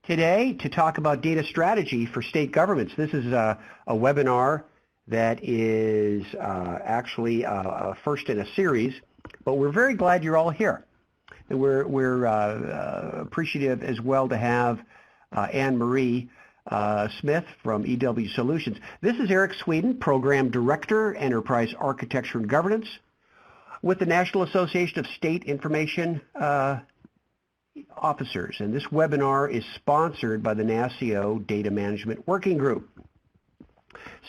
today to talk about data strategy for state governments. This is a webinar that is actually first in a series, but we're very glad you're all here. And we're appreciative as well to have Anne-Marie Smith from EW Solutions. This is Eric Sweden, Program Director, Enterprise Architecture and Governance with the National Association of State Information Officers. And this webinar is sponsored by the NASCIO Data Management Working Group.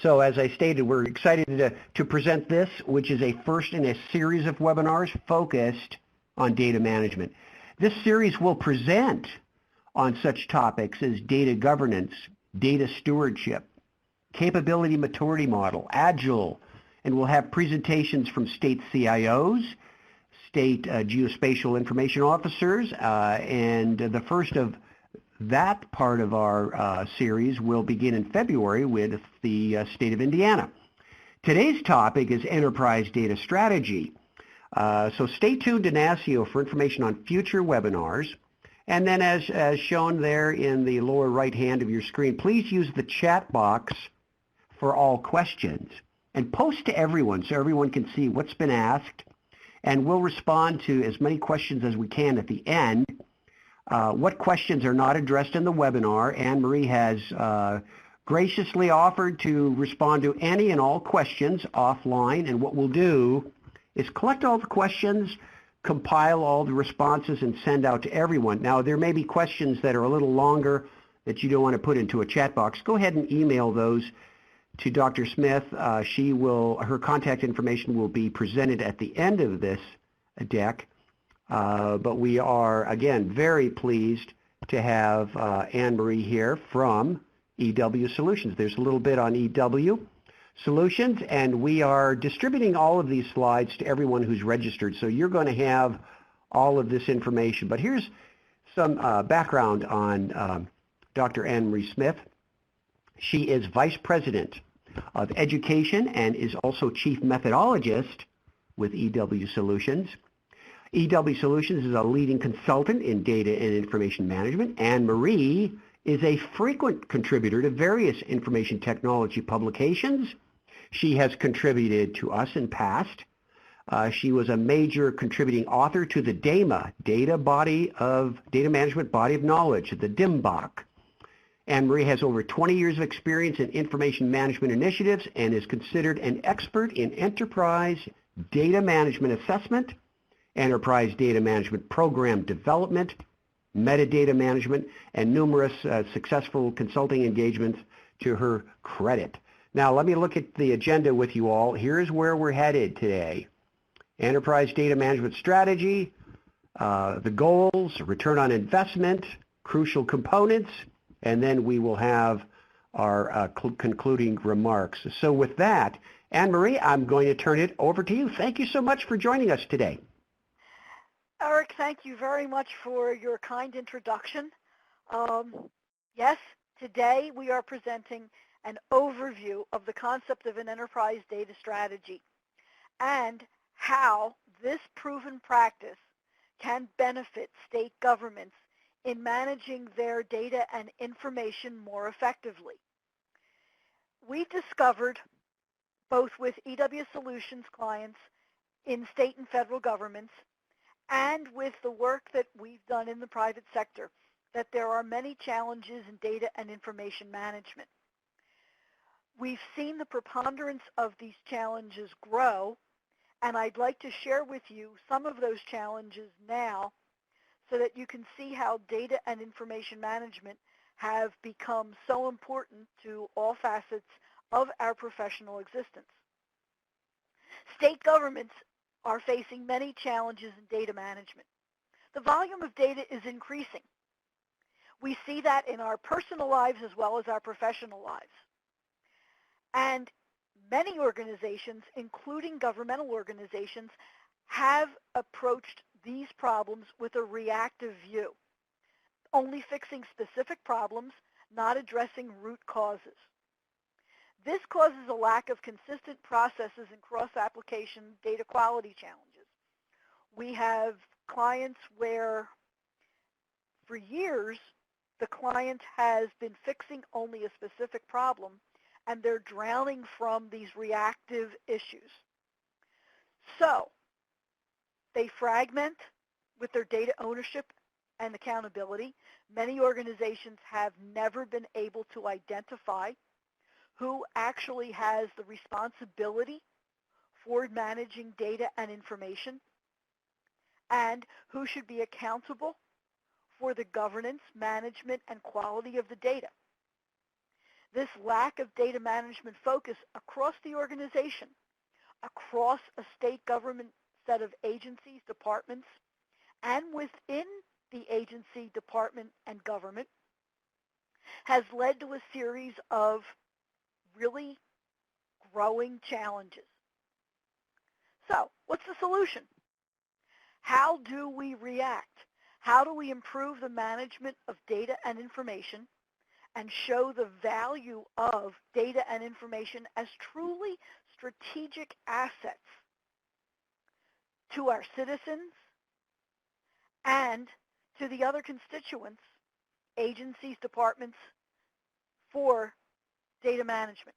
So as I stated, we're excited to present this, which is a first in a series of webinars focused on data management. This series will present on such topics as data governance, data stewardship, capability maturity model, Agile, and we'll have presentations from state CIOs, state geospatial information officers, and the first of that part of our series will begin in February with the state of Indiana. Today's topic is enterprise data strategy. So stay tuned to NASCIO for information on future webinars. And then as shown there in the lower right hand of your screen, please use the chat box for all questions and post to everyone so everyone can see what's been asked, and we'll respond to as many questions as we can at the end. What questions are not addressed in the webinar, Anne-Marie has graciously offered to respond to any and all questions offline, and what we'll do is collect all the questions, compile all the responses, and send out to everyone. Now, there may be questions that are a little longer that you don't want to put into a chat box. Go ahead and email those to Dr. Smith. Her contact information will be presented at the end of this deck. But we are, again, very pleased to have Anne-Marie here from EW Solutions. There's a little bit on EW Solutions, and we are distributing all of these slides to everyone who's registered. So you're going to have all of this information. But here's some background on Dr. Anne-Marie Smith. She is Vice President of Education and is also Chief Methodologist with EW Solutions. EW Solutions is a leading consultant in data and information management. Anne-Marie is a frequent contributor to various information technology publications. She has contributed to us in past. She was a major contributing author to the DAMA, Data Management Body of Knowledge, the DIMBOK. Anne-Marie has over 20 years of experience in information management initiatives and is considered an expert in enterprise data management assessment, enterprise data management program development, metadata management, and numerous successful consulting engagements to her credit. Now, let me look at the agenda with you all. Here's where we're headed today. Enterprise data management strategy, the goals, return on investment, crucial components, and then we will have our concluding remarks. So with that, Anne-Marie, I'm going to turn it over to you. Thank you so much for joining us today. Eric, thank you very much for your kind introduction. Yes, today we are presenting an overview of the concept of an enterprise data strategy and how this proven practice can benefit state governments in managing their data and information more effectively. We discovered, both with EW Solutions clients in state and federal governments, and with the work that we've done in the private sector, that there are many challenges in data and information management. We've seen the preponderance of these challenges grow, and I'd like to share with you some of those challenges now so that you can see how data and information management have become so important to all facets of our professional existence. State governments are facing many challenges in data management. The volume of data is increasing. We see that in our personal lives as well as our professional lives. And many organizations, including governmental organizations, have approached these problems with a reactive view, only fixing specific problems, not addressing root causes. This causes a lack of consistent processes and cross-application data quality challenges. We have clients where for years the client has been fixing only a specific problem, and they're drowning from these reactive issues. So they fragment with their data ownership and accountability. Many organizations have never been able to identify who actually has the responsibility for managing data and information, and who should be accountable for the governance, management, and quality of the data. This lack of data management focus across the organization, across a state government set of agencies, departments, and within the agency, department, and government, has led to a series of really growing challenges. So, what's the solution? How do we react? How do we improve the management of data and information and show the value of data and information as truly strategic assets to our citizens and to the other constituents, agencies, departments, for data management?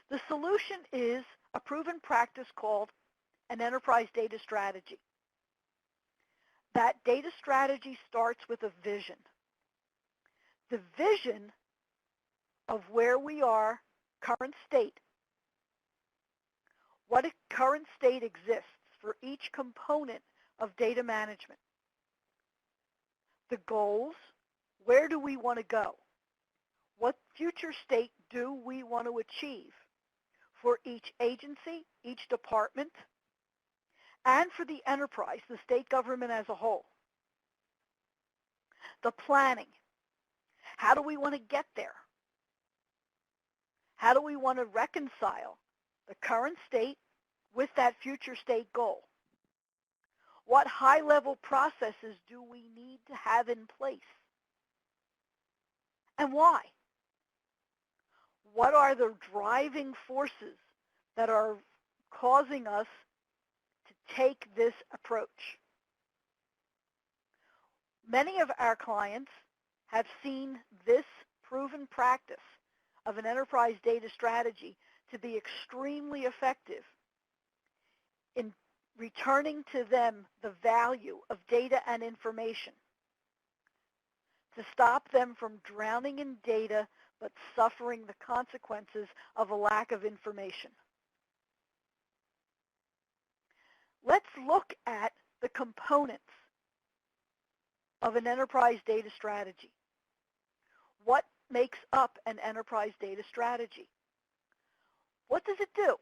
The solution is a proven practice called an enterprise data strategy. That data strategy starts with a vision. The vision of where we are, current state, what current state exists for each component of data management. The goals, where do we want to go? What future state do we want to achieve for each agency, each department, and for the enterprise, the state government as a whole? The planning. How do we want to get there? How do we want to reconcile the current state with that future state goal? What high-level processes do we need to have in place? And why? What are the driving forces that are causing us to take this approach? Many of our clients have seen this proven practice of an enterprise data strategy to be extremely effective in returning to them the value of data and information, to stop them from drowning in data but suffering the consequences of a lack of information. Let's look at the components of an enterprise data strategy. What makes up an enterprise data strategy? What does it do?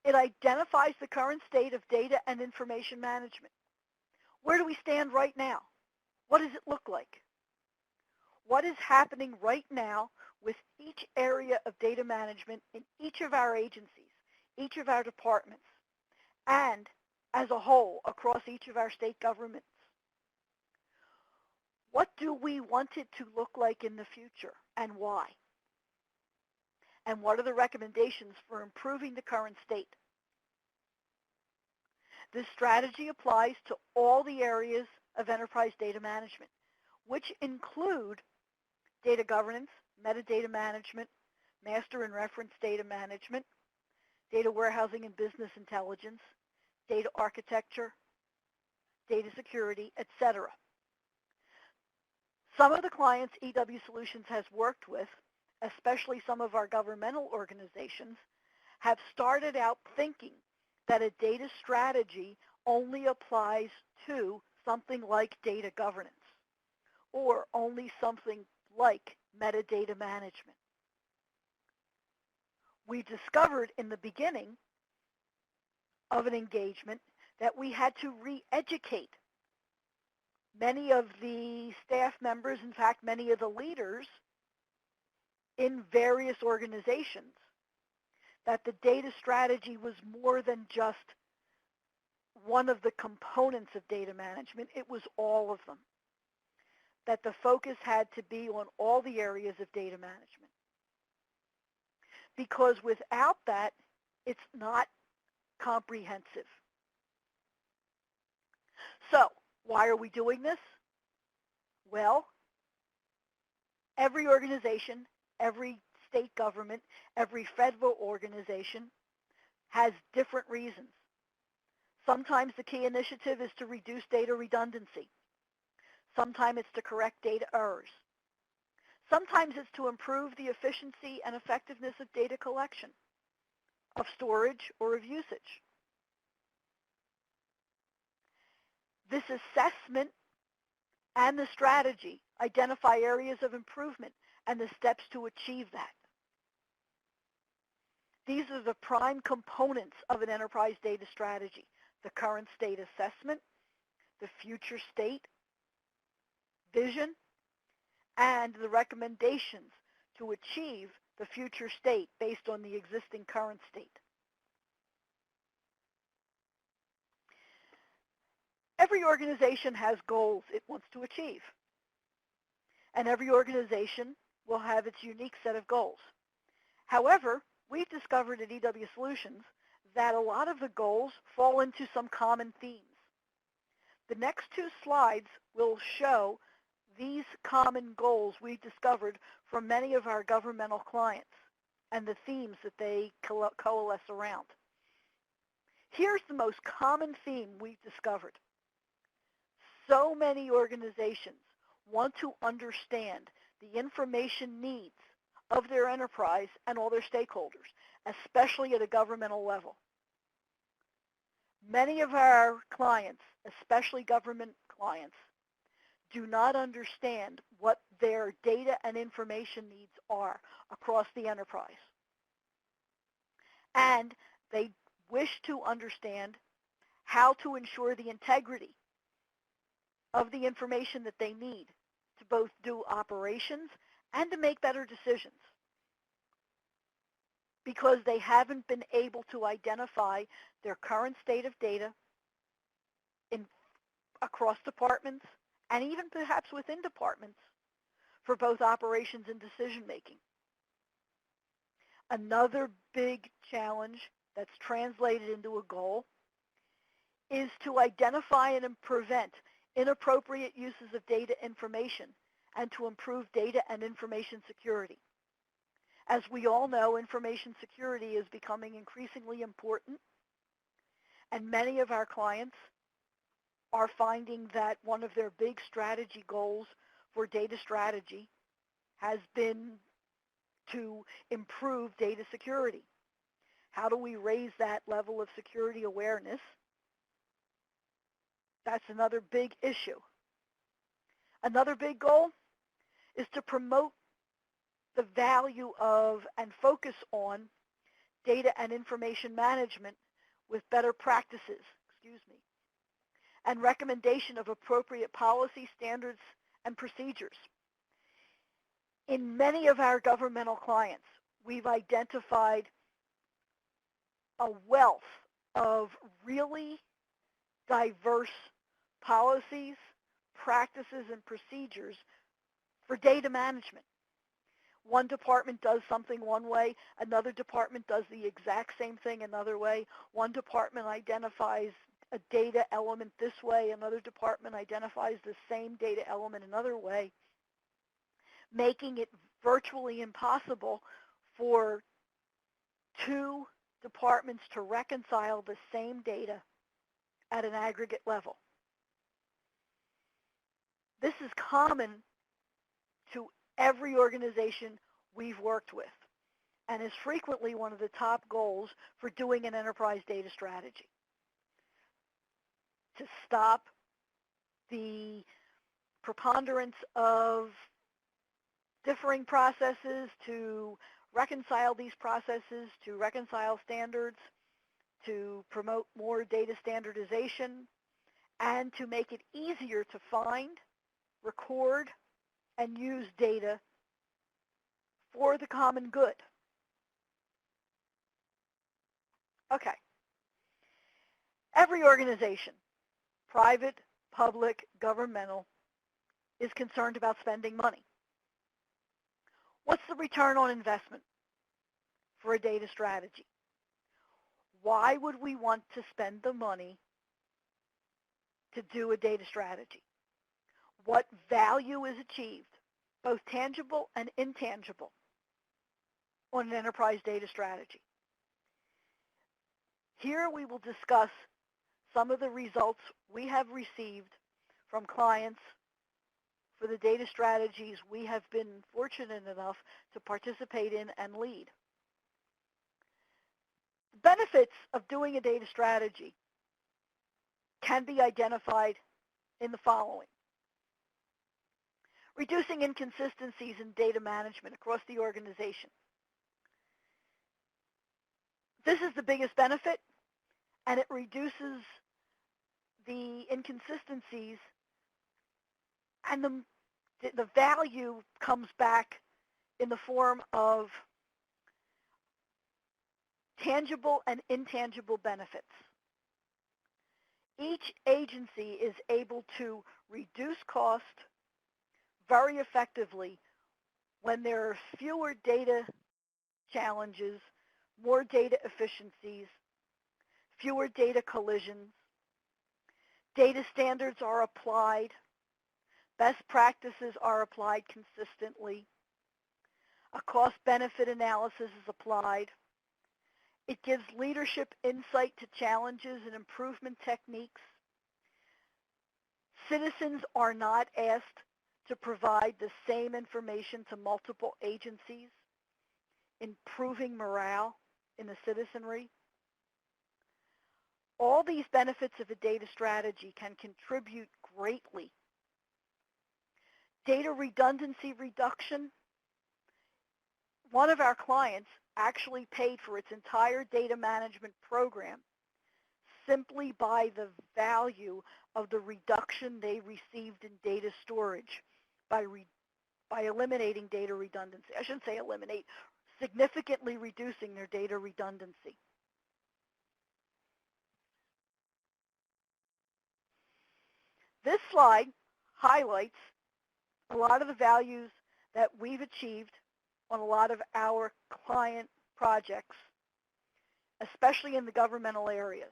It identifies the current state of data and information management. Where do we stand right now? What does it look like? What is happening right now with each area of data management in each of our agencies, each of our departments, and as a whole across each of our state governments? What do we want it to look like in the future, and why? And what are the recommendations for improving the current state? This strategy applies to all the areas of enterprise data management, which include data governance, metadata management, master and reference data management, data warehousing and business intelligence, data architecture, data security, etc. Some of the clients EW Solutions has worked with, especially some of our governmental organizations, have started out thinking that a data strategy only applies to something like data governance or only something like metadata management. We discovered in the beginning of an engagement that we had to re-educate many of the staff members, in fact, many of the leaders in various organizations, that the data strategy was more than just one of the components of data management. It was all of them. That the focus had to be on all the areas of data management. Because without that, it's not comprehensive. So, why are we doing this? Well, Every organization, every state government, every federal organization has different reasons. Sometimes the key initiative is to reduce data redundancy. Sometimes it's to correct data errors. Sometimes it's to improve the efficiency and effectiveness of data collection, of storage, or of usage. This assessment and the strategy identify areas of improvement and the steps to achieve that. These are the prime components of an enterprise data strategy: the current state assessment, the future state vision, and the recommendations to achieve the future state based on the existing current state. Every organization has goals it wants to achieve, and every organization will have its unique set of goals. However, we've discovered at EW Solutions that a lot of the goals fall into some common themes. The next two slides will show these common goals we've discovered from many of our governmental clients and the themes that they coalesce around. Here's the most common theme we've discovered. So many organizations want to understand the information needs of their enterprise and all their stakeholders, especially at a governmental level. Many of our clients, especially government clients, do not understand what their data and information needs are across the enterprise. And they wish to understand how to ensure the integrity of the information that they need to both do operations and to make better decisions, because they haven't been able to identify their current state of data across departments and even perhaps within departments for both operations and decision making. Another big challenge that's translated into a goal is to identify and prevent inappropriate uses of data information and to improve data and information security. As we all know, information security is becoming increasingly important, and many of our clients are finding that one of their big strategy goals for data strategy has been to improve data security. How do we raise that level of security awareness? That's another big issue. Another big goal is to promote the value of and focus on data and information management with better practices, and recommendation of appropriate policy, standards, and procedures. In many of our governmental clients, we've identified a wealth of really diverse policies, practices, and procedures for data management. One department does something one way, another department does the exact same thing another way. One department identifies a data element this way, another department identifies the same data element another way, making it virtually impossible for two departments to reconcile the same data at an aggregate level. This is common to every organization we've worked with and is frequently one of the top goals for doing an enterprise data strategy. To stop the preponderance of differing processes, to reconcile these processes, to reconcile standards, to promote more data standardization, and to make it easier to find, record, and use data for the common good. Okay. Every organization, private, public, governmental, is concerned about spending money. What's the return on investment for a data strategy? Why would we want to spend the money to do a data strategy? What value is achieved both tangible and intangible, on an enterprise data strategy. Here we will discuss some of the results we have received from clients for the data strategies we have been fortunate enough to participate in and lead. The benefits of doing a data strategy can be identified in the following. Reducing inconsistencies in data management across the organization. This is the biggest benefit, and it reduces the inconsistencies, and the value comes back in the form of tangible and intangible benefits. Each agency is able to reduce cost very effectively when there are fewer data challenges, more data efficiencies, fewer data collisions, data standards are applied, best practices are applied consistently, a cost-benefit analysis is applied. It gives leadership insight to challenges and improvement techniques. Citizens are not asked to provide the same information to multiple agencies, improving morale in the citizenry. All these benefits of a data strategy can contribute greatly. Data redundancy reduction. One of our clients actually paid for its entire data management program simply by the value of the reduction they received in data storage by eliminating data redundancy. I shouldn't say eliminate, significantly reducing their data redundancy. This slide highlights a lot of the values that we've achieved on a lot of our client projects, especially in the governmental areas.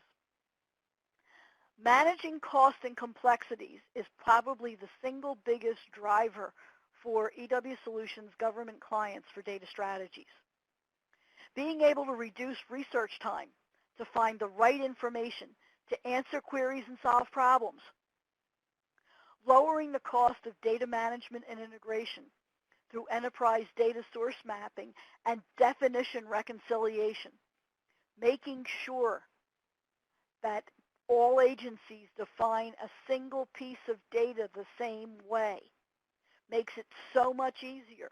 Managing cost and complexities is probably the single biggest driver for EW Solutions government clients for data strategies. Being able to reduce research time to find the right information to answer queries and solve problems. Lowering the cost of data management and integration through enterprise data source mapping and definition reconciliation, making sure that all agencies define a single piece of data the same way, makes it so much easier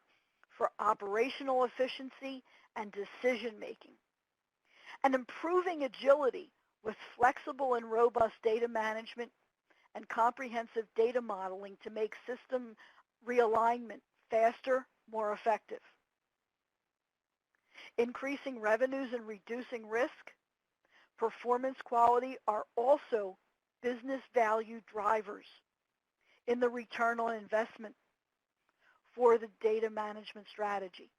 for operational efficiency and decision making. And improving agility with flexible and robust data management and comprehensive data modeling to make system realignment faster, more effective. Increasing revenues and reducing risk, performance quality are also business value drivers in the return on investment for the data management strategy.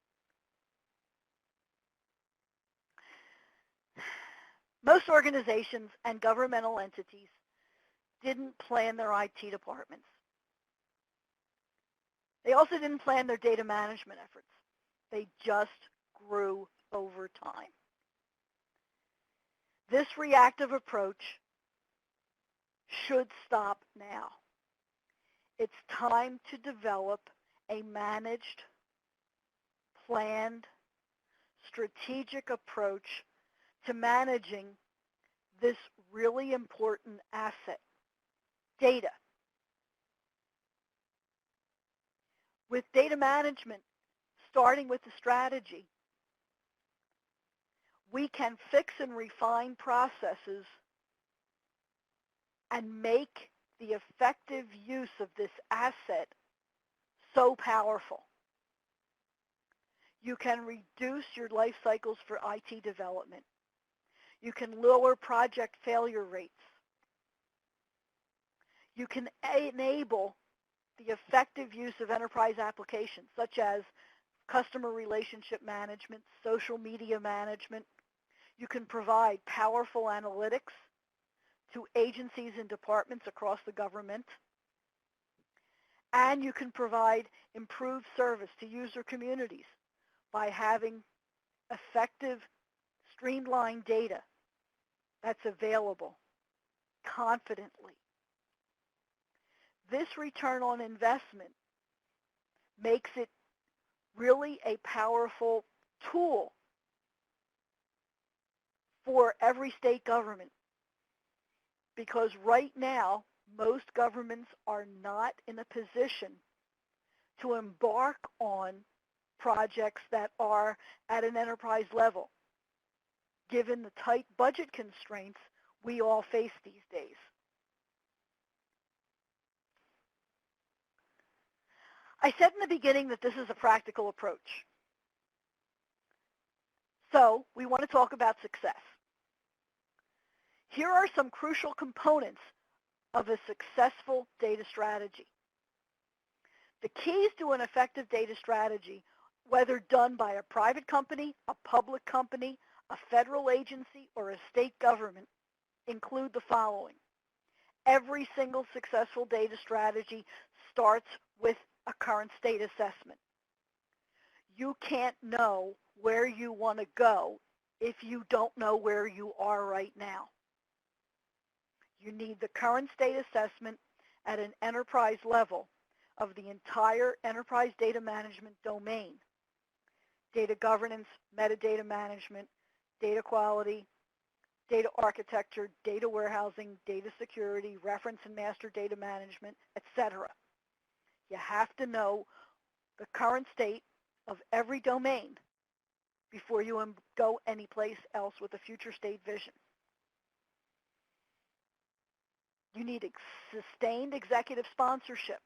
Most organizations and governmental entities didn't plan their IT departments. They also didn't plan their data management efforts. They just grew over time. This reactive approach should stop now. It's time to develop a managed, planned, strategic approach to managing this really important asset, data. With data management, starting with the strategy, we can fix and refine processes and make the effective use of this asset so powerful. You can reduce your life cycles for IT development. You can lower project failure rates. You can enable the effective use of enterprise applications such as customer relationship management, social media management. You can provide powerful analytics to agencies and departments across the government. And you can provide improved service to user communities by having effective, streamlined data that's available confidently. This return on investment makes it really a powerful tool for every state government, because right now most governments are not in a position to embark on projects that are at an enterprise level, given the tight budget constraints we all face these days. I said in the beginning that this is a practical approach. So we want to talk about success. Here are some crucial components of a successful data strategy. The keys to an effective data strategy, whether done by a private company, a public company, a federal agency, or a state government, include the following. Every single successful data strategy starts with a current state assessment. You can't know where you want to go if you don't know where you are right now. You need the current state assessment at an enterprise level of the entire enterprise data management domain. Data governance, metadata management, data quality, data architecture, data warehousing, data security, reference and master data management, etc. You have to know the current state of every domain before you go anyplace else with a future state vision. You need sustained executive sponsorship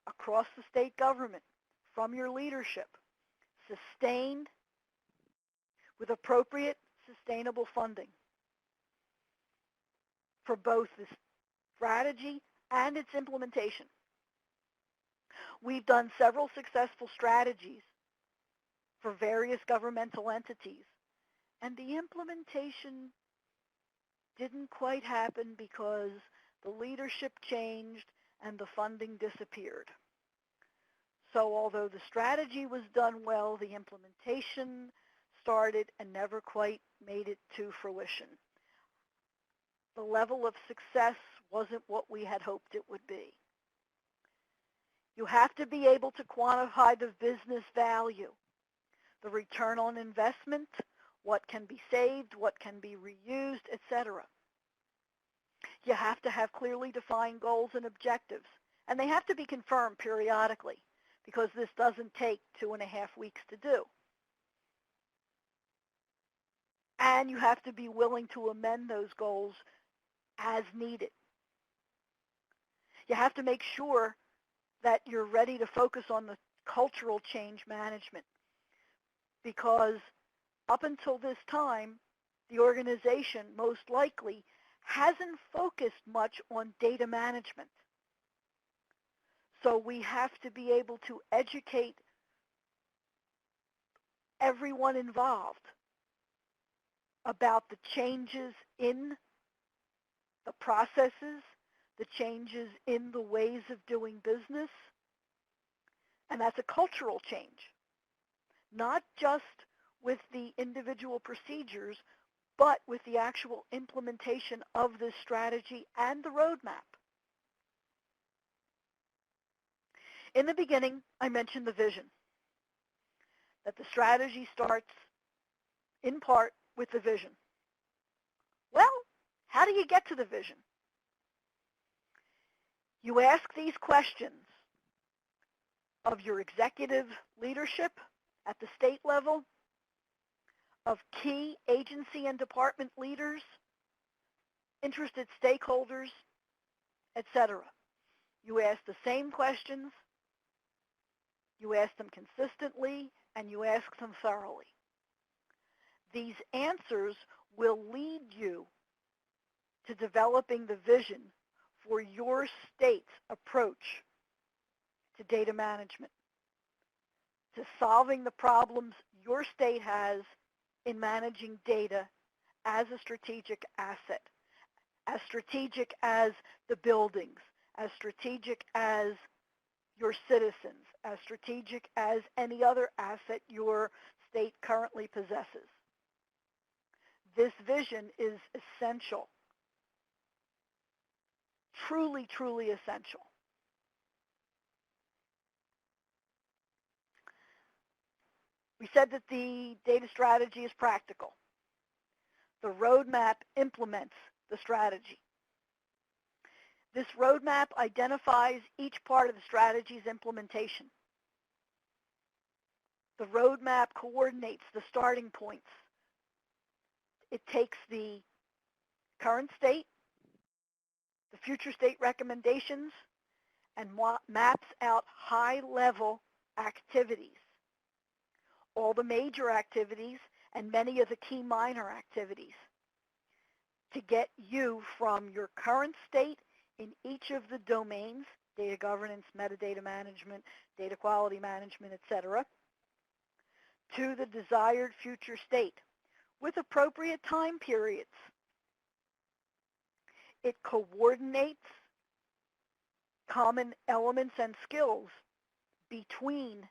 across the state government from your leadership, sustained with appropriate sustainable funding for both the strategy and its implementation. We've done several successful strategies for various governmental entities, and the implementation didn't quite happen because the leadership changed and the funding disappeared. So although the strategy was done well, the implementation started and never quite made it to fruition. The level of success wasn't what we had hoped it would be. You have to be able to quantify the business value, the return on investment, what can be saved, what can be reused, etc. You have to have clearly defined goals and objectives, and they have to be confirmed periodically because this doesn't take 2.5 weeks to do. And you have to be willing to amend those goals as needed. You have to make sure that you're ready to focus on the cultural change management, because up until this time, the organization most likely hasn't focused much on data management. So we have to be able to educate everyone involved about the changes in the processes, the changes in the ways of doing business, and that's a cultural change, not just with the individual procedures, but with the actual implementation of this strategy and the roadmap. In the beginning, I mentioned the vision, that the strategy starts in part with the vision. Well, how do you get to the vision? You ask these questions of your executive leadership at the state level, of key agency and department leaders, interested stakeholders, etc. You ask the same questions, you ask them consistently, and you ask them thoroughly. These answers will lead you to developing the vision for your state's approach to data management, to solving the problems your state has in managing data as a strategic asset, as strategic as the buildings, as strategic as your citizens, as strategic as any other asset your state currently possesses. This vision is essential, truly, truly essential. We said that the data strategy is practical. The roadmap implements the strategy. This roadmap identifies each part of the strategy's implementation. The roadmap coordinates the starting points. It takes the current state, the future state recommendations, and maps out high-level activities, all the major activities and many of the key minor activities to get you from your current state in each of the domains, data governance, metadata management, data quality management, etc., to the desired future state with appropriate time periods. It coordinates common elements and skills between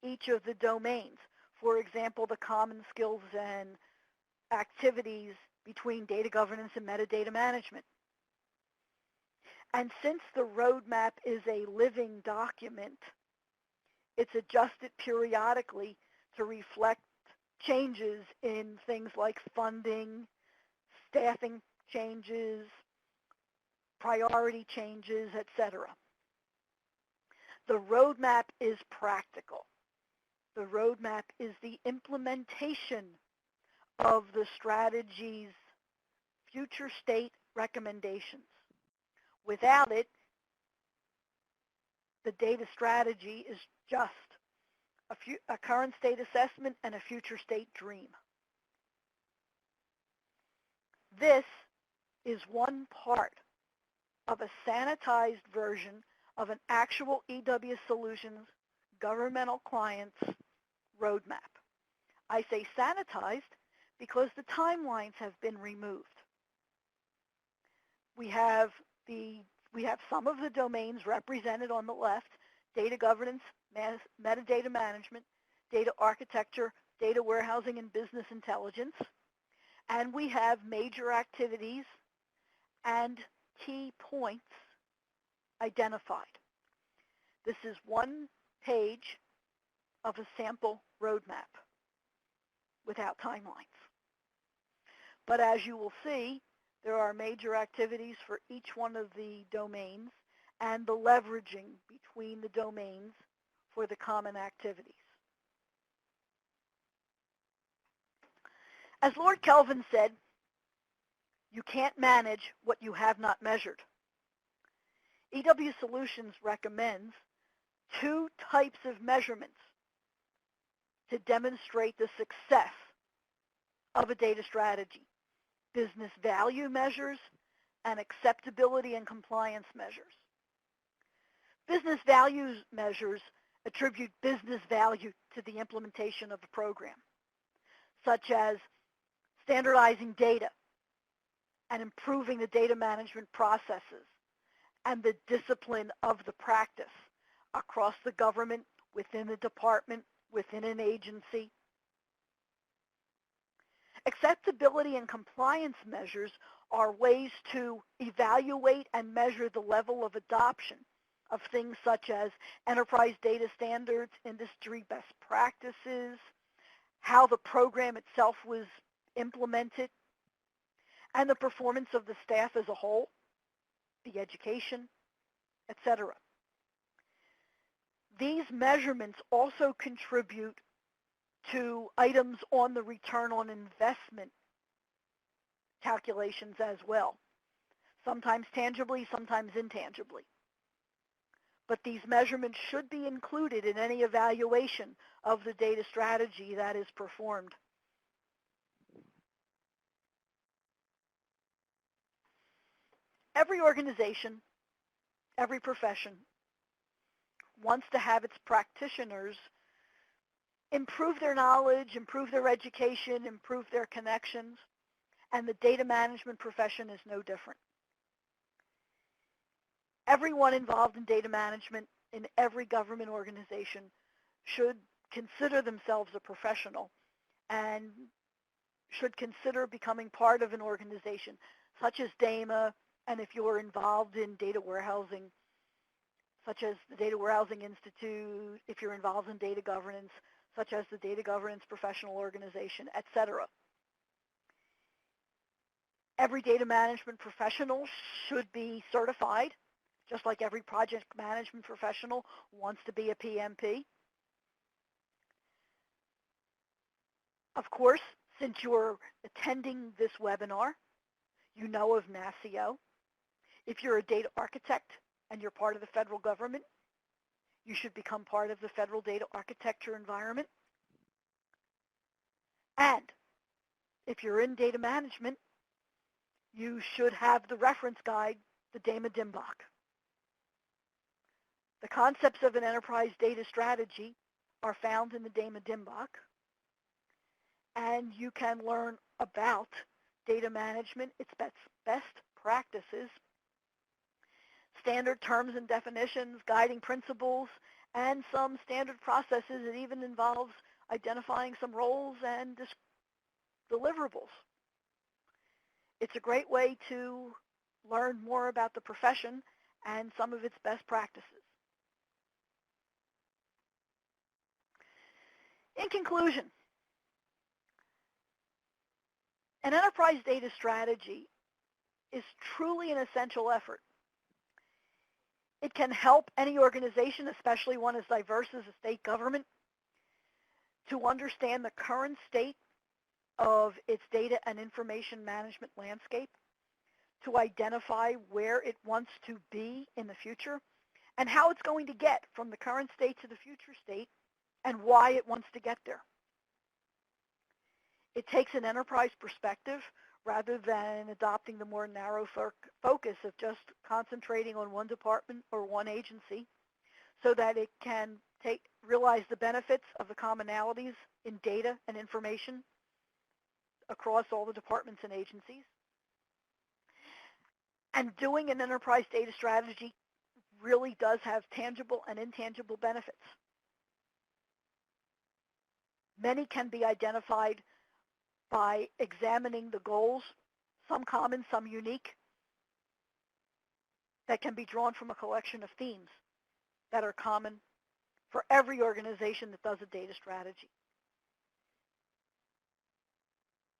each of the domains. For example, the common skills and activities between data governance and metadata management. And since the roadmap is a living document, it's adjusted periodically to reflect changes in things like funding, staffing changes, priority changes, etc. The roadmap is practical. The roadmap is the implementation of the strategy's future state recommendations. Without it, the data strategy is just a current state assessment and a future state dream. This is one part of a sanitized version of an actual EW Solutions governmental client's roadmap. I say sanitized because the timelines have been removed. We have some of the domains represented on the left: data governance, metadata management, data architecture, data warehousing, and business intelligence. And we have major activities and key points identified. This is one page of a sample roadmap without timelines. But as you will see, there are major activities for each one of the domains and the leveraging between the domains for the common activities. As Lord Kelvin said, you can't manage what you have not measured. EW Solutions recommends two types of measurements to demonstrate the success of a data strategy: business value measures and acceptability and compliance measures. Business values measures attribute business value to the implementation of the program, such as standardizing data and improving the data management processes and the discipline of the practice across the government, within the department, within an agency. Acceptability and compliance measures are ways to evaluate and measure the level of adoption of things such as enterprise data standards, industry best practices, how the program itself was implemented, and the performance of the staff as a whole, the education, etc. These measurements also contribute to items on the return on investment calculations as well, sometimes tangibly, sometimes intangibly. But these measurements should be included in any evaluation of the data strategy that is performed. Every organization, every profession wants to have its practitioners improve their knowledge, improve their education, improve their connections, and the data management profession is no different. Everyone involved in data management in every government organization should consider themselves a professional and should consider becoming part of an organization such as DAMA, and if you're involved in data warehousing, such as the Data Warehousing Institute, if you're involved in data governance, such as the Data Governance Professional Organization, etc. Every data management professional should be certified, just like every project management professional wants to be a PMP. Of course, since you're attending this webinar, you know of NASCIO. If you're a data architect and you're part of the federal government, you should become part of the federal data architecture environment. And if you're in data management, you should have the reference guide, the DAMA DIMBOK. The concepts of an enterprise data strategy are found in the DAMA DIMBOK, and you can learn about data management, its best practices, standard terms and definitions, guiding principles, and some standard processes. It even involves identifying some roles and deliverables. It's a great way to learn more about the profession and some of its best practices. In conclusion, an enterprise data strategy is truly an essential effort. It can help any organization, especially one as diverse as a state government, to understand the current state of its data and information management landscape, to identify where it wants to be in the future, and how it's going to get from the current state to the future state, and why it wants to get there. It takes an enterprise perspective rather than adopting the more narrow focus of just concentrating on one department or one agency, so that it can realize the benefits of the commonalities in data and information across all the departments and agencies. And doing an enterprise data strategy really does have tangible and intangible benefits. Many can be identified by examining the goals, some common, some unique, that can be drawn from a collection of themes that are common for every organization that does a data strategy.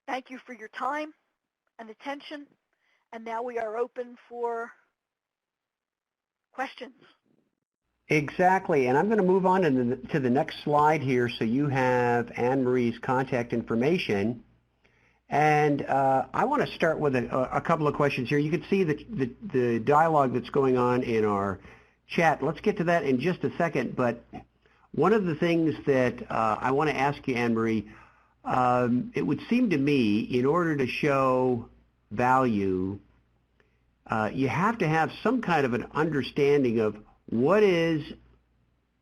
Thank you for your time and attention, and now we are open for questions. Exactly, and I'm going to move on to the next slide here so you have Anne-Marie's contact information. And I want to start with a couple of questions here. You can see the dialogue that's going on in our chat. Let's get to that in just a second, but one of the things that I want to ask you, Anne-Marie, it would seem to me in order to show value, you have to have some kind of an understanding of what is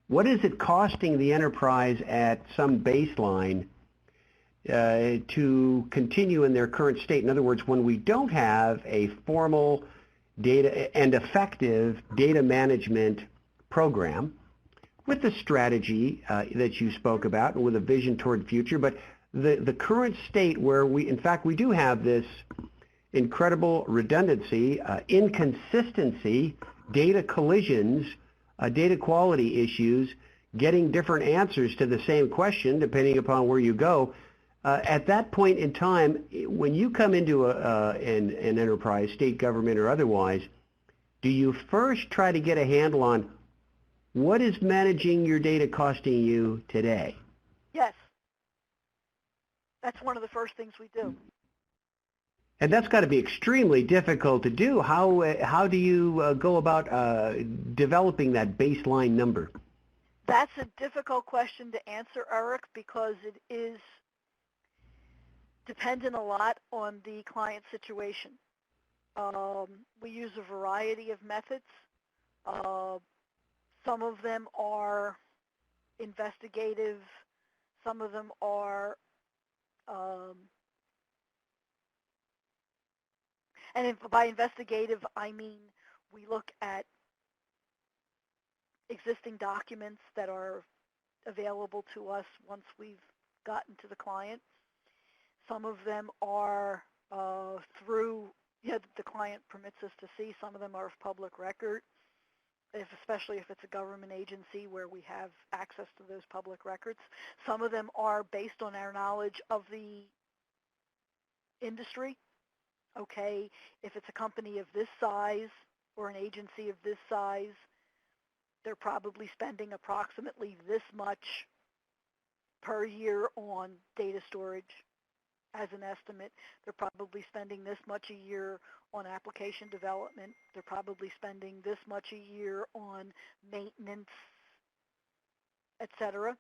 it costing the enterprise at some baseline to continue in their current state. In other words, when we don't have a formal data and effective data management program with the strategy that you spoke about and with a vision toward the future, but the current state where we do have this incredible redundancy, inconsistency, data collisions, data quality issues, getting different answers to the same question depending upon where you go. At that point in time, when you come into an enterprise, state government or otherwise, do you first try to get a handle on what is managing your data costing you today? Yes. That's one of the first things we do. And that's got to be extremely difficult to do. How do you go about developing that baseline number? That's a difficult question to answer, Eric, because it is dependent a lot on the client situation. We use a variety of methods. Some of them are investigative. Some of them are, and by investigative, I mean we look at existing documents that are available to us once we've gotten to the client. Some of them are through, the client permits us to see. Some of them are of public record, especially if it's a government agency where we have access to those public records. Some of them are based on our knowledge of the industry. Okay, if it's a company of this size or an agency of this size, they're probably spending approximately this much per year on data storage as an estimate. They're probably spending this much a year on application development. They're probably spending this much a year on maintenance, etc.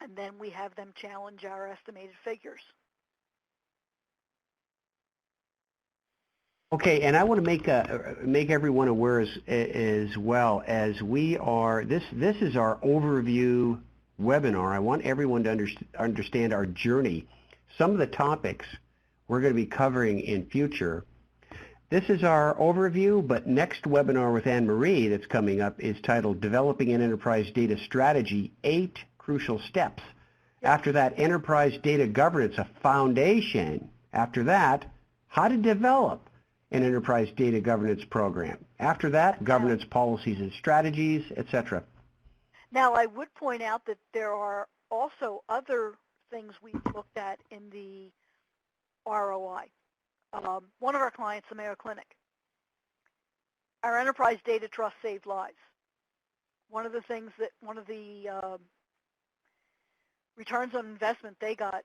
And then we have them challenge our estimated figures. Okay, and I want to make everyone aware as well as we are. This is our overview webinar. I want everyone to understand our journey. Some of the topics we're going to be covering in future. This is our overview, but next webinar with Anne-Marie that's coming up is titled Developing an Enterprise Data Strategy, 8 Crucial Steps. After that, Enterprise Data Governance, a foundation. After that, how to develop an enterprise data governance program. After that, governance policies and strategies, etc. Now, I would point out that there are also other things we've looked at in the ROI. One of our clients, the Mayo Clinic, our enterprise data trust saved lives. One of the returns on investment they got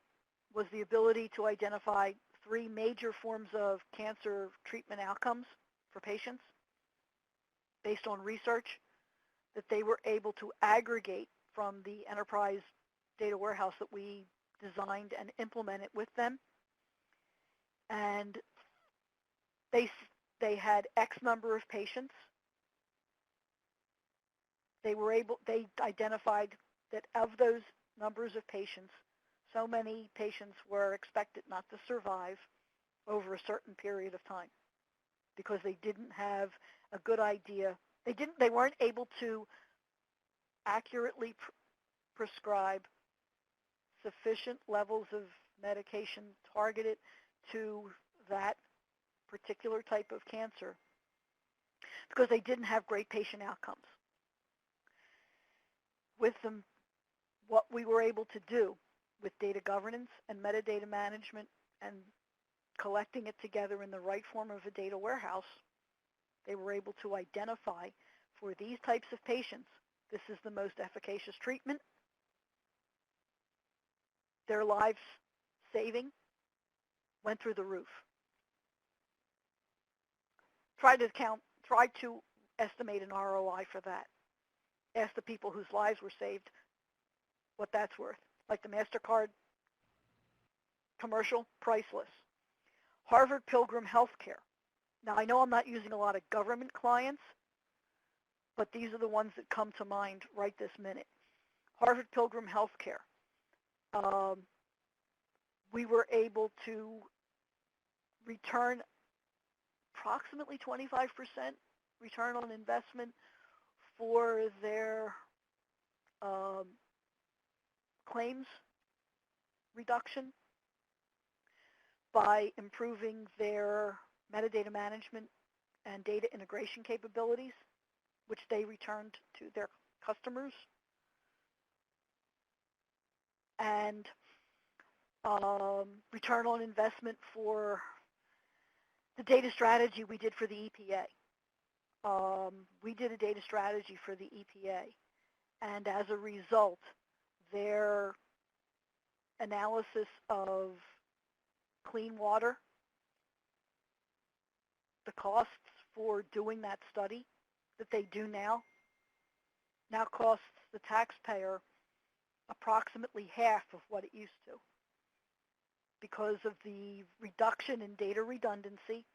was the ability to identify 3 major forms of cancer treatment outcomes for patients based on research that they were able to aggregate from the enterprise data warehouse that we designed and implemented with them. And they had X number of patients. They identified that of those numbers of patients, so many patients were expected not to survive over a certain period of time because they didn't have a good idea. They weren't able to accurately prescribe sufficient levels of medication targeted to that particular type of cancer because they didn't have great patient outcomes. With them, what we were able to do with data governance and metadata management and collecting it together in the right form of a data warehouse, they were able to identify for these types of patients, this is the most efficacious treatment. Their lives saving went through the roof. Try to estimate an ROI for that. Ask the people whose lives were saved what that's worth. Like the MasterCard commercial, priceless. Harvard Pilgrim Healthcare. Now, I know I'm not using a lot of government clients, but these are the ones that come to mind right this minute. Harvard Pilgrim Healthcare. We were able to return approximately 25% return on investment for their claims reduction by improving their metadata management and data integration capabilities, which they returned to their customers. And return on investment for the data strategy we did for the EPA. We did a data strategy for the EPA, and as a result, their analysis of clean water, the costs for doing that study that they do now costs the taxpayer approximately half of what it used to because of the reduction in data redundancy,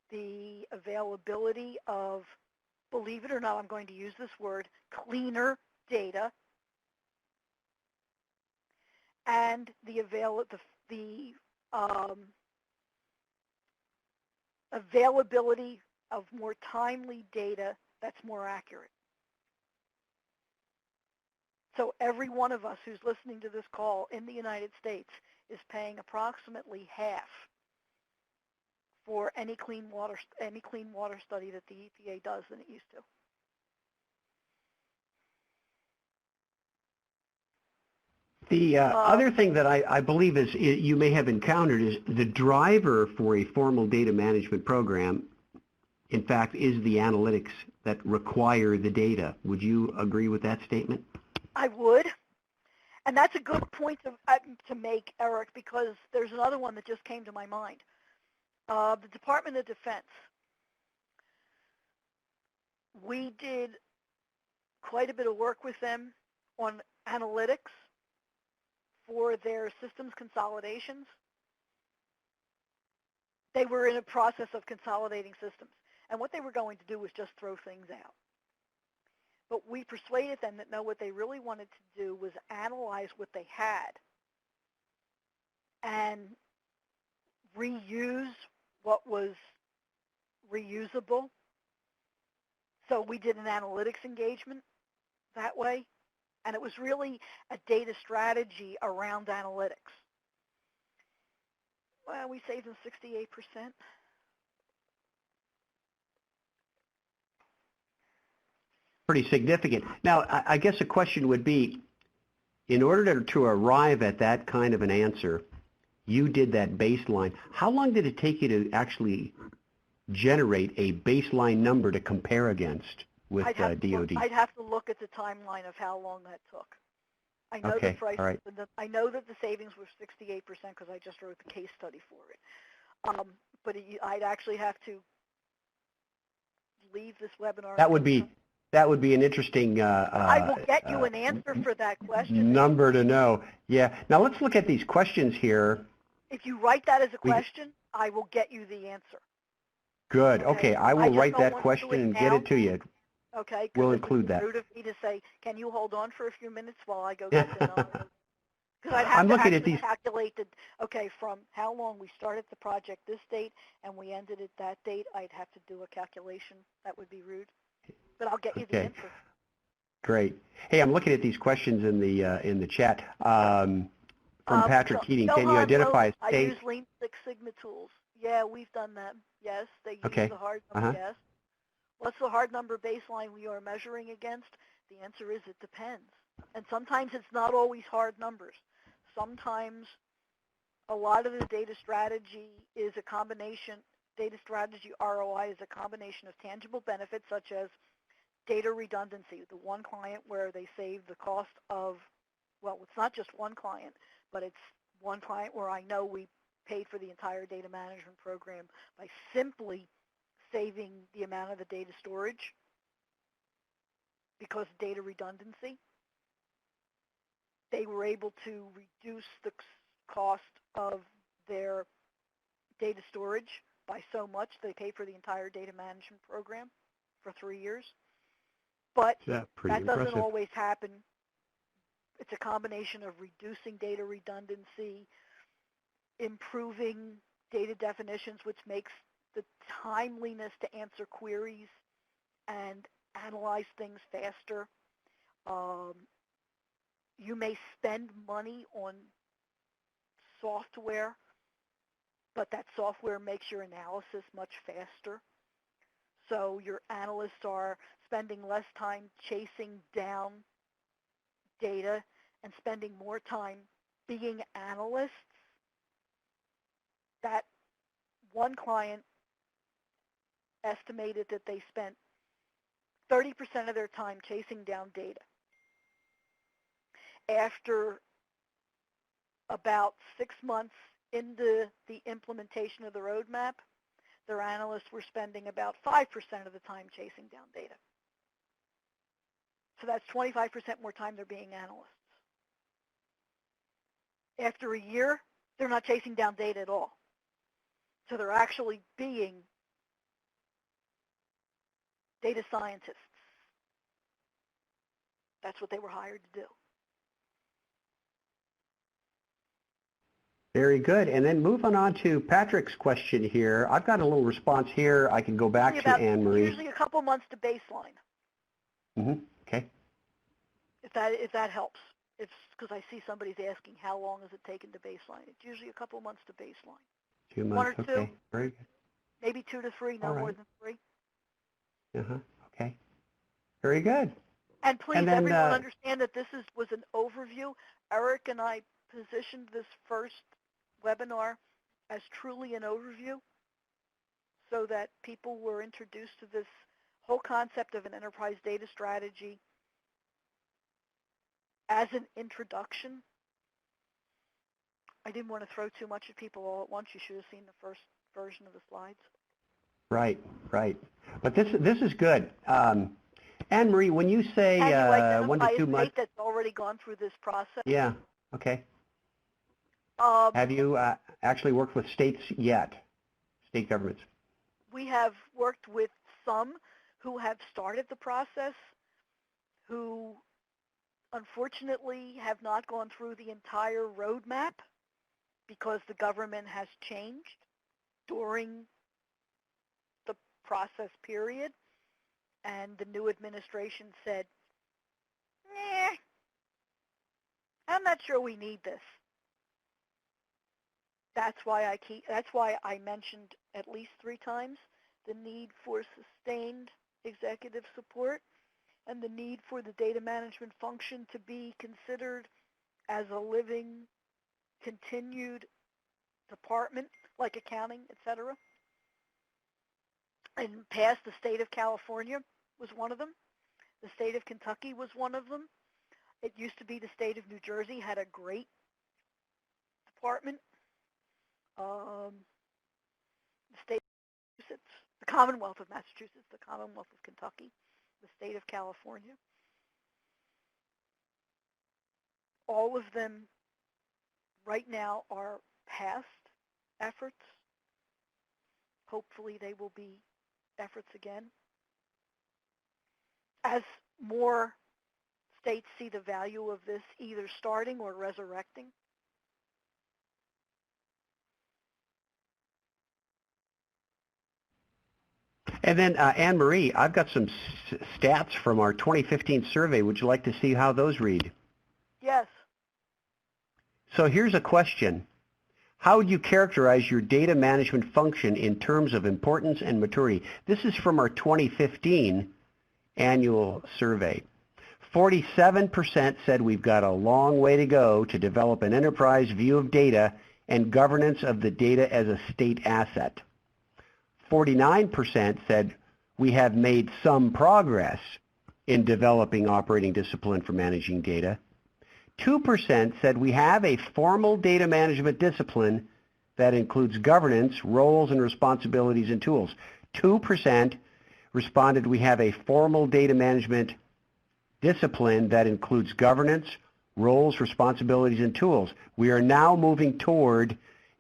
the availability of, believe it or not, I'm going to use this word, cleaner data, and the availability of more timely data that's more accurate. So every one of us who's listening to this call in the United States is paying approximately half for any clean water study that the EPA does than it used to. The other thing that I believe is you may have encountered is the driver for a formal data management program, in fact, is the analytics that require the data. Would you agree with that statement? I would. And that's a good point to make, Eric, because there's another one that just came to my mind. The Department of Defense. We did quite a bit of work with them on analytics for their systems consolidations. They were in a process of consolidating systems. And what they were going to do was just throw things out. But we persuaded them that no, what they really wanted to do was analyze what they had and reuse what was reusable. So we did an analytics engagement that way. And it was really a data strategy around analytics. Well, we saved them 68%. Pretty significant. Now, I guess a question would be, in order to arrive at that kind of an answer, you did that baseline. How long did it take you to actually generate a baseline number to compare against with DoD? I'd have to look at the timeline of how long that took. I know okay, the price. all right. I know that the savings were 68% because I just wrote the case study for it. But I'd actually have to leave this webinar. That would be an interesting I will get you an answer for that question. Number to know. Yeah. Now let's look at these questions here. If you write that as a question, I will get you the answer. Good. Okay. I will write that question and get it to you. Okay. We'll include that. Rude of me to say, can you hold on for a few minutes while I go get the number? Because I'd have I'm to looking at actually these. calculate okay, from how long we started the project this date and we ended it that date, I'd have to do a calculation. That would be rude. But I'll get you the answer. Great. Hey, I'm looking at these questions in the chat from Patrick Keating. Can you identify a state? I use Lean Six Sigma tools. Yeah, we've done them. Yes, they use the hard number. Yes. What's the hard number baseline we are measuring against? The answer is it depends. And sometimes it's not always hard numbers. Sometimes a lot of the data strategy is a combination. Data strategy ROI is a combination of tangible benefits such as data redundancy. The one client where they save the cost of, well, it's not just one client, but it's one client where I know we paid for the entire data management program by simply saving the amount of the data storage because of data redundancy. They were able to reduce the cost of their data storage by so much they pay for the entire data management program for 3 years. But that doesn't always happen. It's a combination of reducing data redundancy, improving data definitions, which makes the timeliness to answer queries and analyze things faster. You may spend money on software, but that software makes your analysis much faster. So your analysts are spending less time chasing down data and spending more time being analysts. That one client estimated that they spent 30% of their time chasing down data. After about 6 months into the implementation of the roadmap, their analysts were spending about 5% of the time chasing down data. So that's 25% more time they're being analysts. After a year, they're not chasing down data at all. So they're actually being data scientists. That's what they were hired to do. Very good. And then moving on to Patrick's question here. I've got a little response here. I can go back to Anne-Marie. Usually a couple months to baseline. Okay. if that helps. It's because I see somebody's asking how long has it taken to baseline. It's usually a couple months to baseline. 2 One months. or two, Okay. Very good. maybe 2 to 3, All no more right. than 3. Uh-huh. Okay. Very good. And please, And then, everyone understand that this was an overview. Eric and I positioned this first webinar as truly an overview so that people were introduced to this whole concept of an enterprise data strategy as an introduction. I didn't want to throw too much at people all at once. You should have seen the first version of the slides. right, right. But this is good. Anne-Marie, when you say Can you 1 to identify 2 a months, state that's already gone through this process? yeah, okay. Have you actually worked with states yet, state governments? We have worked with some who have started the process, who unfortunately have not gone through the entire roadmap because the government has changed during the process period, and the new administration said, "Nah, I'm not sure we need this." That's why I mentioned at least 3 times the need for sustained executive support and the need for the data management function to be considered as a living, continued department like accounting, etc. In the past, the state of California was one of them. The state of Kentucky was one of them. It used to be the state of New Jersey had a great department. The state of Massachusetts, the Commonwealth of Massachusetts, the Commonwealth of Kentucky, the state of California. All of them right now are past efforts. Hopefully they will be efforts again. As more states see the value of this either starting or resurrecting. And then, Anne-Marie, I've got some stats from our 2015 survey. Would you like to see how those read? Yes. So here's a question. How would you characterize your data management function in terms of importance and maturity? This is from our 2015 annual survey. 47% said we've got a long way to go to develop an enterprise view of data and governance of the data as a state asset. 49% said we have made some progress in developing operating discipline for managing data. 2% said we have a formal data management discipline that includes governance, roles and responsibilities and tools. 2% responded we have a formal data management discipline that includes governance, roles, responsibilities and tools. We are now moving toward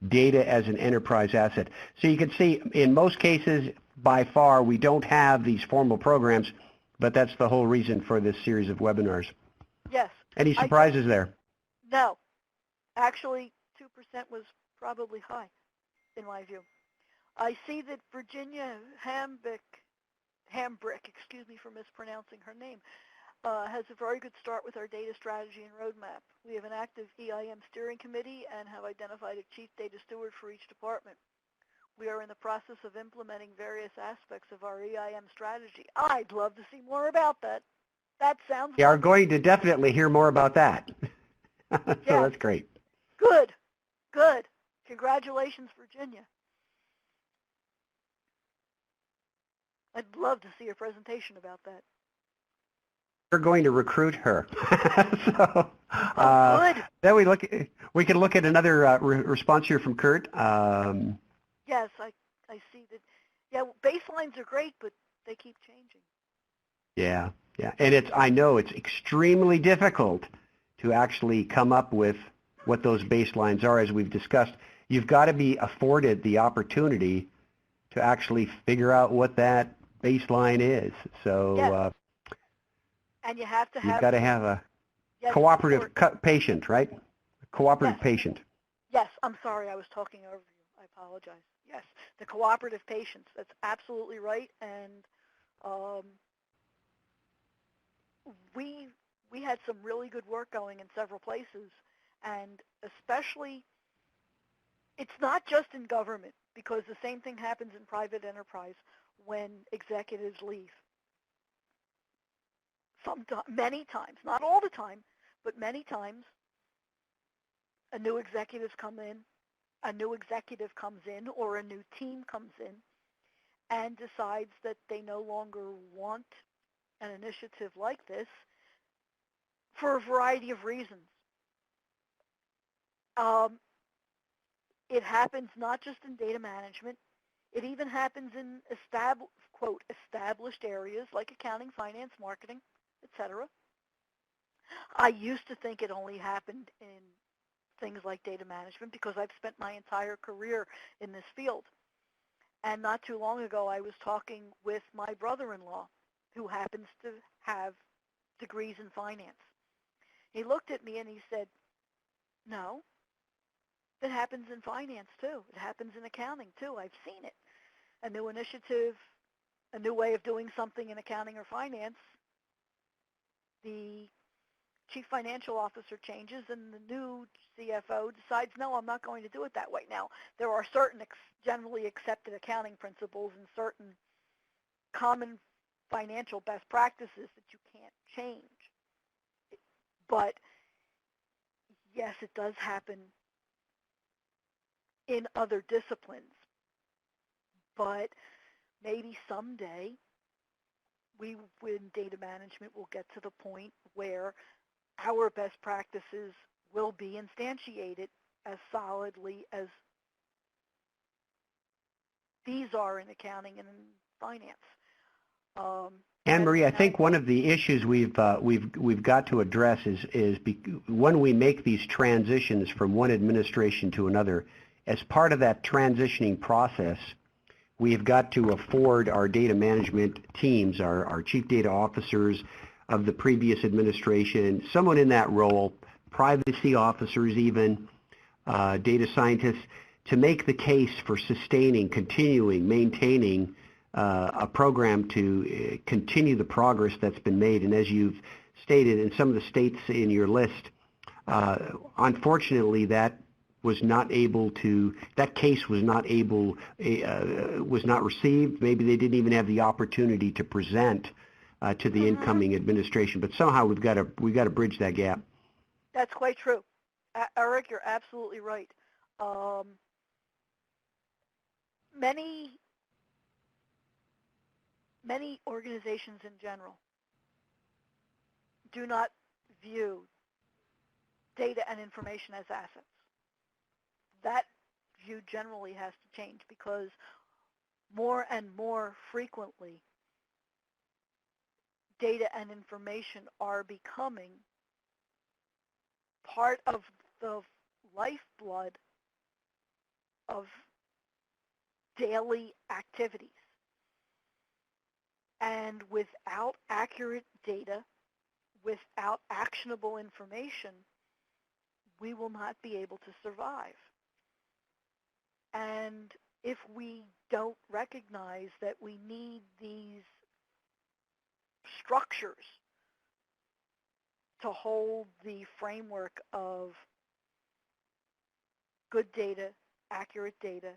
data as an enterprise asset. So you can see in most cases, by far, we don't have these formal programs, but that's the whole reason for this series of webinars. Yes. Any surprises there? No. Actually, 2% was probably high, in my view. I see that Virginia Hambrick, excuse me for mispronouncing her name, has a very good start with our data strategy and roadmap. We have an active EIM steering committee and have identified a chief data steward for each department. We are in the process of implementing various aspects of our EIM strategy. I'd love to see more about that. That sounds We are going to definitely hear more about that. So yeah. That's great. Good. Good. Congratulations, Virginia. I'd love to see a presentation about that. We're going to recruit her. So, good. Then we can look at another response here from Kurt. Yes, I see that. Yeah, baselines are great, but they keep changing. Yeah, yeah, and I know it's extremely difficult to actually come up with what those baselines are, as we've discussed. You've got to be afforded the opportunity to actually figure out what that baseline is. So. Yes. And you have to have. You've got to have a cooperative patient, right? A cooperative patient. Yes, I'm sorry, I was talking over you. I apologize. Yes, the cooperative patients. That's absolutely right. And we we had some really good work going in several places, and especially, it's not just in government, because the same thing happens in private enterprise when executives leave. Many times, not all the time, but many times, a new executive comes in, or a new team comes in, and decides that they no longer want an initiative like this for a variety of reasons. It happens not just in data management. It even happens in quote, established areas like accounting, finance, marketing, etc. I used to think it only happened in things like data management because I've spent my entire career in this field. And not too long ago, I was talking with my brother-in-law, who happens to have degrees in finance. He looked at me and he said, no, it happens in finance too. It happens in accounting too. I've seen it. A new initiative, a new way of doing something in accounting or finance, the chief financial officer changes and the new CFO decides, no, I'm not going to do it that way. Now, there are certain generally accepted accounting principles and certain common financial best practices that you can't change. But yes, it does happen in other disciplines. But maybe someday we, in data management, will get to the point where our best practices will be instantiated as solidly as these are in accounting and in finance. Anne-Marie, I think one of the issues we've got to address is when we make these transitions from one administration to another, as part of that transitioning process, we've got to afford our data management teams, our chief data officers of the previous administration, someone in that role, privacy officers even, data scientists, to make the case for sustaining, continuing, maintaining a program to continue the progress that's been made. And as you've stated, in some of the states in your list, unfortunately, that case was not received. Maybe they didn't even have the opportunity to present to the incoming administration. But somehow we've got to bridge that gap. That's quite true. Eric, you're absolutely right. Many organizations in general do not view data and information as assets. That view generally has to change because more and more frequently, data and information are becoming part of the lifeblood of daily activities. And without accurate data, without actionable information, we will not be able to survive. And if we don't recognize that we need these structures to hold the framework of good data, accurate data,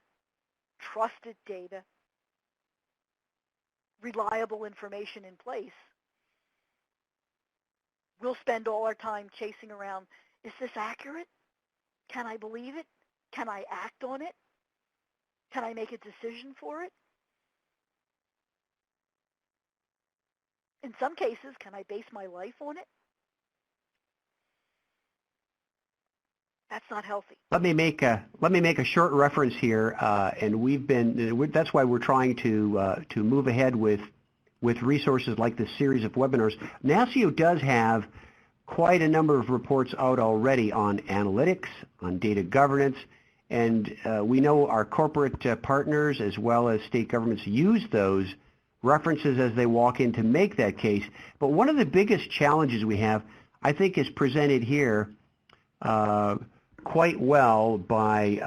trusted data, reliable information in place, we'll spend all our time chasing around, is this accurate? Can I believe it? Can I act on it? Can I make a decision for it? In some cases, can I base my life on it? That's not healthy. Let me make a short reference here, and that's why we're trying to move ahead with resources like this series of webinars. NASCIO does have quite a number of reports out already on analytics, on data governance, and we know our corporate partners as well as state governments use those references as they walk in to make that case. But one of the biggest challenges we have, I think, is presented here quite well by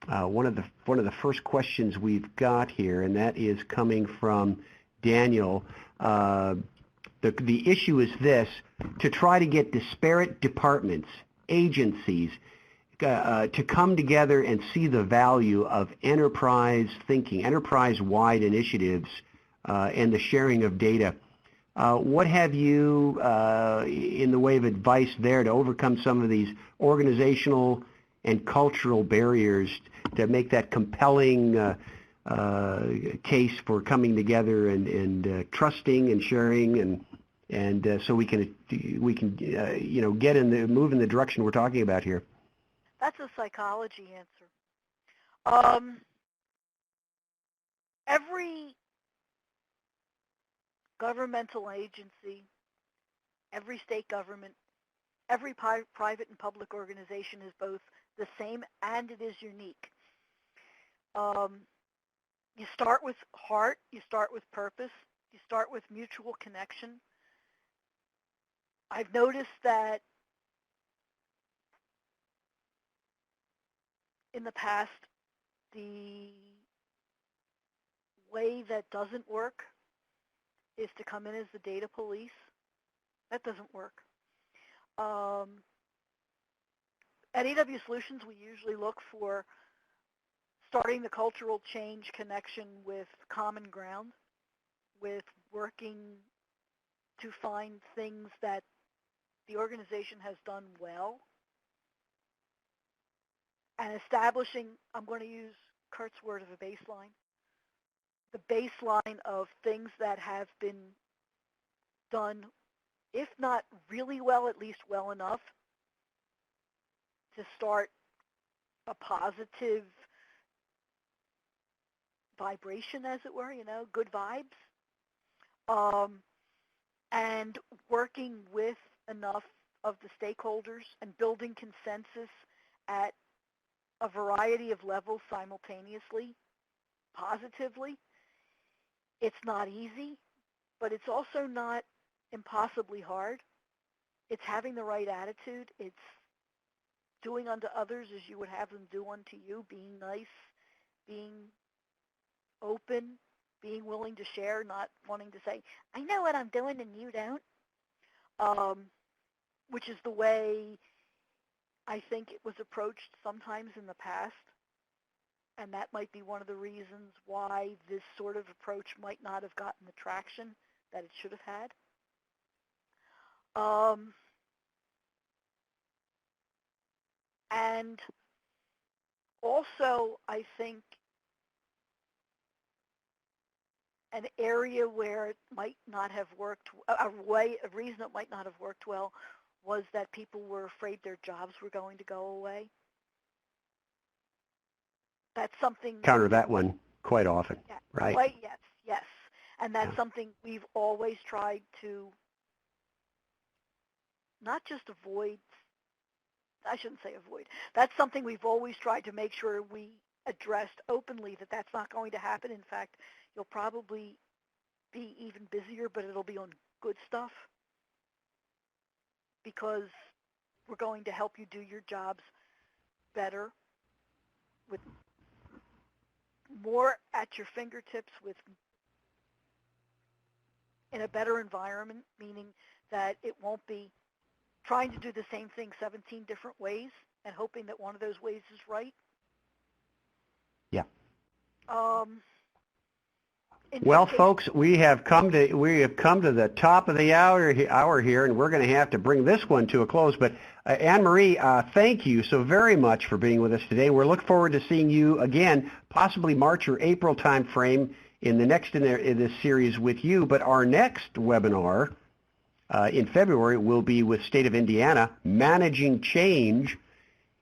one of the first questions we've got here, and that is coming from Daniel. The issue is this: to try to get disparate departments, agencies, to come together and see the value of enterprise thinking, enterprise-wide initiatives, and the sharing of data. What have you in the way of advice there to overcome some of these organizational and cultural barriers to make that compelling case for coming together and trusting and sharing and so we can get move in the direction we're talking about here? That's a psychology answer. Every governmental agency, every state government, every private and public organization is both the same and it is unique. You start with heart, you start with purpose, you start with mutual connection. I've noticed that in the past, the way that doesn't work is to come in as the data police. That doesn't work. At EW Solutions, we usually look for starting the cultural change connection with common ground, with working to find things that the organization has done well, and establishing, I'm going to use Kurt's word of a baseline, the baseline of things that have been done, if not really well, at least well enough to start a positive vibration, as it were, good vibes, and working with enough of the stakeholders and building consensus at a variety of levels simultaneously, positively. It's not easy, but it's also not impossibly hard. It's having the right attitude. It's doing unto others as you would have them do unto you, being nice, being open, being willing to share, not wanting to say, I know what I'm doing and you don't, which is the way I think it was approached sometimes in the past. And that might be one of the reasons why this sort of approach might not have gotten the traction that it should have had. And also, I think an area where it might not have worked, a reason it might not have worked well was that people were afraid their jobs were going to go away. That's something... Counter that one quite often, yeah, right? Yes. And that's something we've always tried to not just avoid, I shouldn't say avoid, that's something we've always tried to make sure we addressed openly, that that's not going to happen. In fact, you'll probably be even busier, but it'll be on good stuff because we're going to help you do your jobs better with more at your fingertips, in a better environment, meaning that it won't be trying to do the same thing 17 different ways and hoping that one of those ways is right. Yeah. Well, folks, we have come to the top of the hour here, and we're going to have to bring this one to a close. But Anne-Marie, thank you so very much for being with us today. We look forward to seeing you again, possibly March or April time frame in this series with you. But our next webinar in February will be with State of Indiana, Managing Change,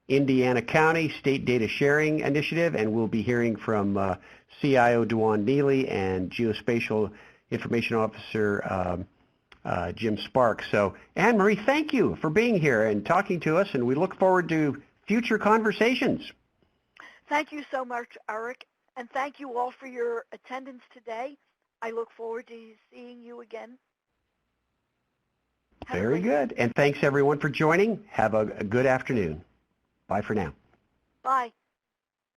Indiana County State Data Sharing Initiative, and we'll be hearing from CIO Duane Neely and Geospatial Information Officer Jim Sparks. So, Anne-Marie, thank you for being here and talking to us, and we look forward to future conversations. Thank you so much, Eric, and thank you all for your attendance today. I look forward to seeing you again. Very good, and thanks everyone for joining. Have a good afternoon. Bye for now. Bye.